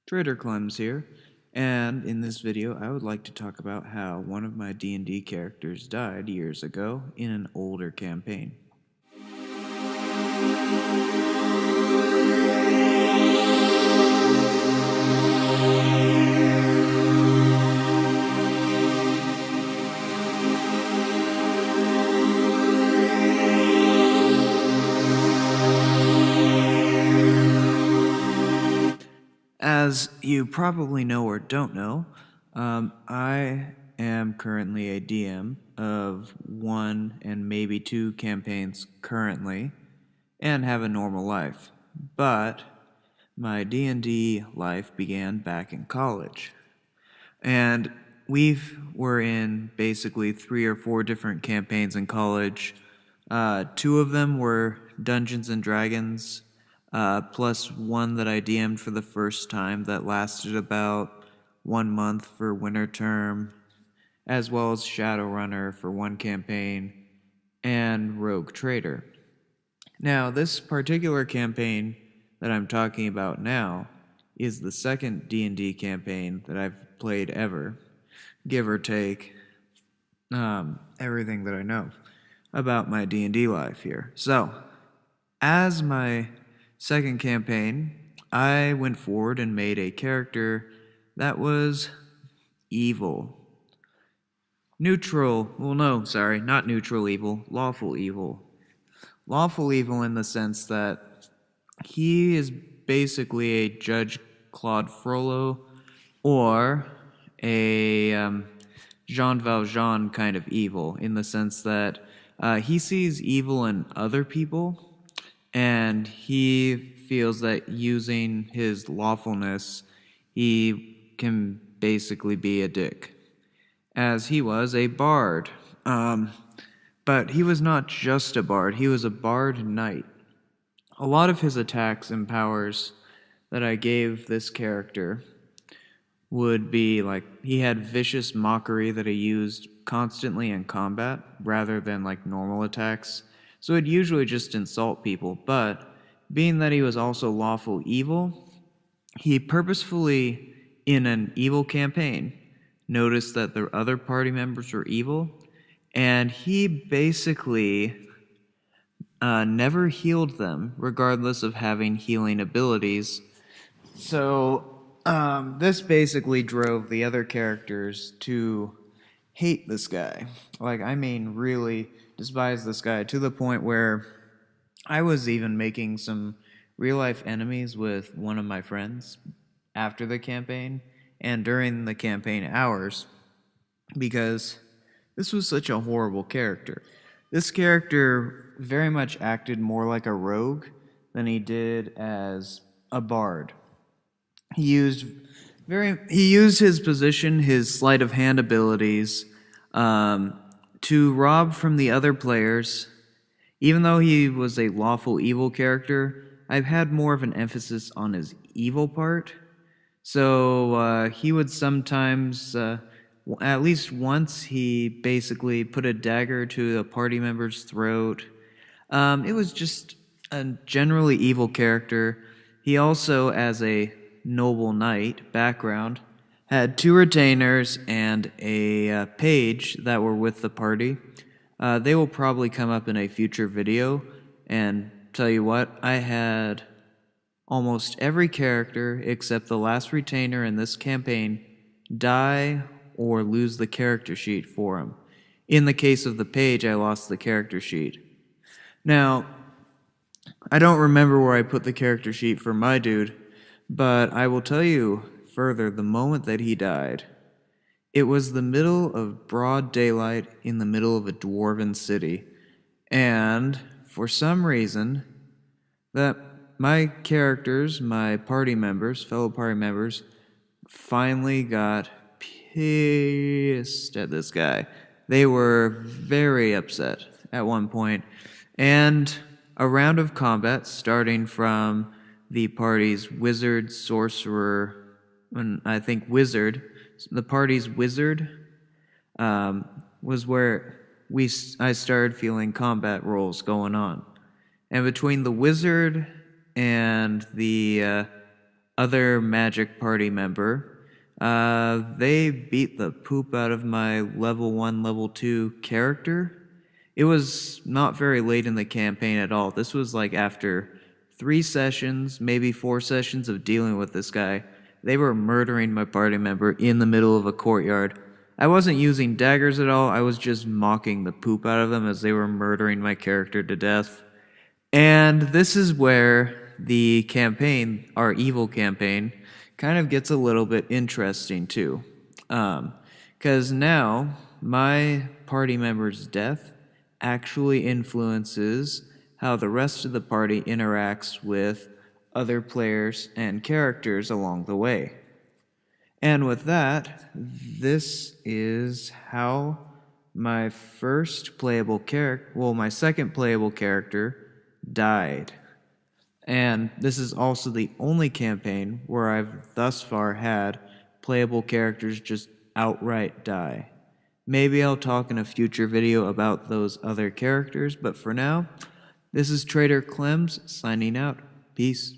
Trader Clems here, and in this video I would like to talk about how one of my D&D characters died years ago in an older campaign. As you probably know or don't know, I am currently a DM of one and maybe two campaigns currently, and have a normal life. But my D&D life began back in college. And we were in basically 3 or 4 different campaigns in college. 2 of them were Dungeons and Dragons, plus one that I DM'd for the first time that lasted about 1 month for winter term, as well as Shadowrunner for one campaign, and Rogue Trader. Now, this particular campaign that I'm talking about now is the second D&D campaign that I've played ever, give or take everything that I know about my D&D life here. So, as my second campaign, I went forward and made a character that was evil. Not neutral evil, lawful evil. Lawful evil in the sense that he is basically a Judge Claude Frollo or a Jean Valjean kind of evil, in the sense that he sees evil in other people, and he feels that using his lawfulness, he can basically be a dick, as he was a bard. But he was not just a bard, he was a bard knight. A lot of his attacks and powers that I gave this character would be like, he had vicious mockery that he used constantly in combat rather than like normal attacks. So it'd usually just insult people, but being that he was also lawful evil, he purposefully, in an evil campaign, noticed that the other party members were evil, and he basically never healed them, regardless of having healing abilities. So this basically drove the other characters to hate this guy. Really despise this guy, to the point where I was even making some real-life enemies with one of my friends after the campaign and during the campaign hours, because this was such a horrible character. This character very much acted more like a rogue than he did as a bard. He used his position, his sleight of hand abilities, to rob from the other players. Even though he was a lawful evil character, I've had more of an emphasis on his evil part. So he would sometimes, at least once, he basically put a dagger to a party member's throat. It was just a generally evil character. He also, as a noble knight background, had 2 retainers and a page that were with the party. They will probably come up in a future video, and tell you what, I had almost every character except the last retainer in this campaign die or lose the character sheet for him. In the case of the page, I lost the character sheet. Now, I don't remember where I put the character sheet for my dude, but I will tell you further, the moment that he died, it was the middle of broad daylight in the middle of a dwarven city, and for some reason, that my characters, my fellow party members, finally got pissed at this guy. They were very upset at one point, and a round of combat, starting from the party's wizard, sorcerer, and I think wizard, the party's wizard, was where I started feeling combat rolls going on. And between the wizard and the other magic party member. They beat the poop out of my level 1, level 2 character. It was not very late in the campaign at all. This was like after 3 sessions, maybe 4 sessions of dealing with this guy. They were murdering my party member in the middle of a courtyard. I wasn't using daggers at all, I was just mocking the poop out of them as they were murdering my character to death. And this is where the campaign, our evil campaign, kind of gets a little bit interesting too. Because now my party member's death actually influences how the rest of the party interacts with other players and characters along the way. And with that, this is how my first playable character, well, my second playable character died. And this is also the only campaign where I've thus far had playable characters just outright die. Maybe I'll talk in a future video about those other characters, but for now, this is Trader Clems signing out. Peace.